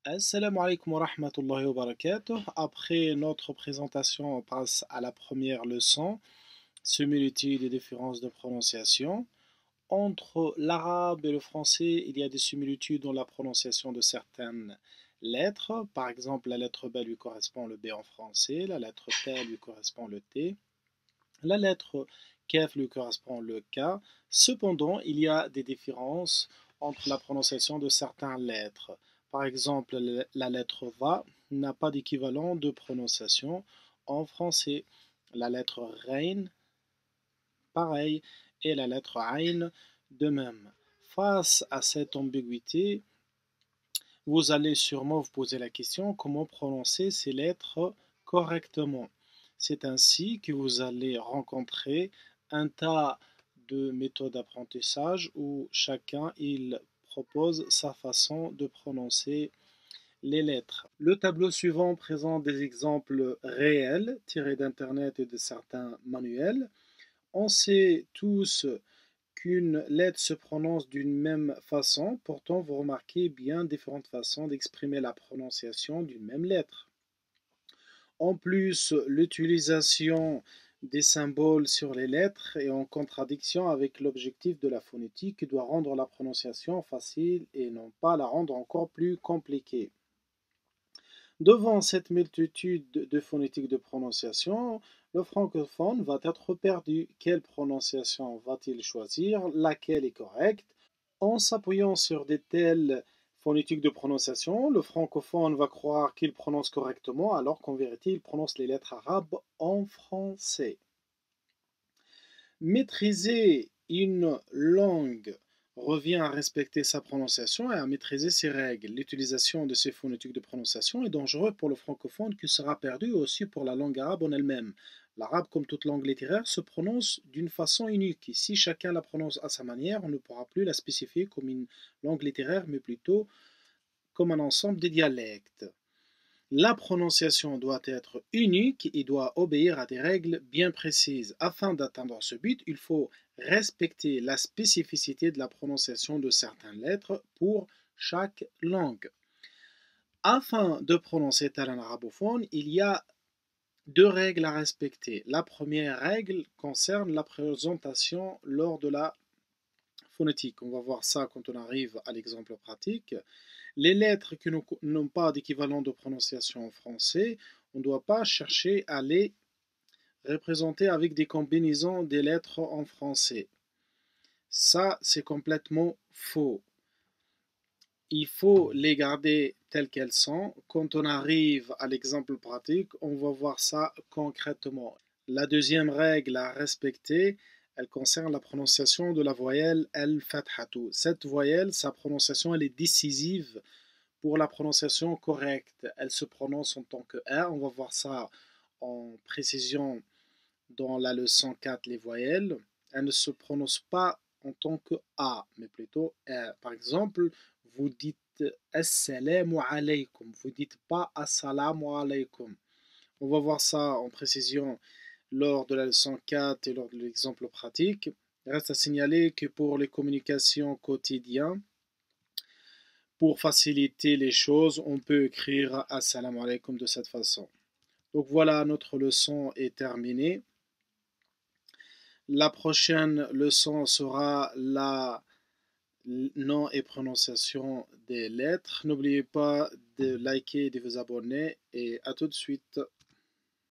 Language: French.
Assalamu alaikum wa rahmatullahi wa barakatuh. Après notre présentation, on passe à la première leçon, similitudes et différences de prononciation. Entre l'arabe et le français, il y a des similitudes dans la prononciation de certaines lettres. Par exemple, la lettre B lui correspond le B en français, la lettre T lui correspond le T, la lettre Kef lui correspond le K. Cependant, il y a des différences entre la prononciation de certaines lettres. Par exemple, la lettre Va n'a pas d'équivalent de prononciation en français. La lettre Rein, pareil, et la lettre Ain, de même. Face à cette ambiguïté, vous allez sûrement vous poser la question comment prononcer ces lettres correctement. C'est ainsi que vous allez rencontrer un tas de méthodes d'apprentissage où chacun il propose sa façon de prononcer les lettres. Le tableau suivant présente des exemples réels tirés d'Internet et de certains manuels. On sait tous qu'une lettre se prononce d'une même façon, pourtant vous remarquez bien différentes façons d'exprimer la prononciation d'une même lettre. En plus, l'utilisation des symboles sur les lettres est en contradiction avec l'objectif de la phonétique qui doit rendre la prononciation facile et non pas la rendre encore plus compliquée. Devant cette multitude de phonétiques de prononciation, le francophone va être perdu. Quelle prononciation va-t-il choisir? Laquelle est correcte? En s'appuyant sur de telles phonétiques de prononciation, le francophone va croire qu'il prononce correctement alors qu'en vérité il prononce les lettres arabes en français. Maîtriser une langue revient à respecter sa prononciation et à maîtriser ses règles. L'utilisation de ces phonétiques de prononciation est dangereuse pour le francophone qui sera perdu aussi pour la langue arabe en elle-même. L'arabe, comme toute langue littéraire, se prononce d'une façon unique. Et si chacun la prononce à sa manière, on ne pourra plus la spécifier comme une langue littéraire, mais plutôt comme un ensemble de dialectes. La prononciation doit être unique et doit obéir à des règles bien précises. Afin d'atteindre ce but, il faut respecter la spécificité de la prononciation de certaines lettres pour chaque langue. Afin de prononcer tel un arabophone, il y a deux règles à respecter. La première règle concerne la présentation lors de la phonétique. On va voir ça quand on arrive à l'exemple pratique. Les lettres qui n'ont pas d'équivalent de prononciation en français, on ne doit pas chercher à les représenter avec des combinaisons des lettres en français. Ça, c'est complètement faux. Il faut les garder telles qu'elles sont. Quand on arrive à l'exemple pratique, on va voir ça concrètement. La deuxième règle à respecter, elle concerne la prononciation de la voyelle al-fathatu. Cette voyelle, sa prononciation, elle est décisive pour la prononciation correcte. Elle se prononce en tant que R. On va voir ça en précision dans la leçon 4, les voyelles. Elle ne se prononce pas en tant que A, mais plutôt R. Par exemple, vous dites Assalamu alaykum. Vous ne dites pas Assalamu alaykum. On va voir ça en précision lors de la leçon 4 et lors de l'exemple pratique. Il reste à signaler que pour les communications quotidiennes, pour faciliter les choses, on peut écrire Assalamu alaikum de cette façon. Donc voilà, notre leçon est terminée. La prochaine leçon sera la nom et prononciation des lettres. N'oubliez pas de liker et de vous abonner et à tout de suite.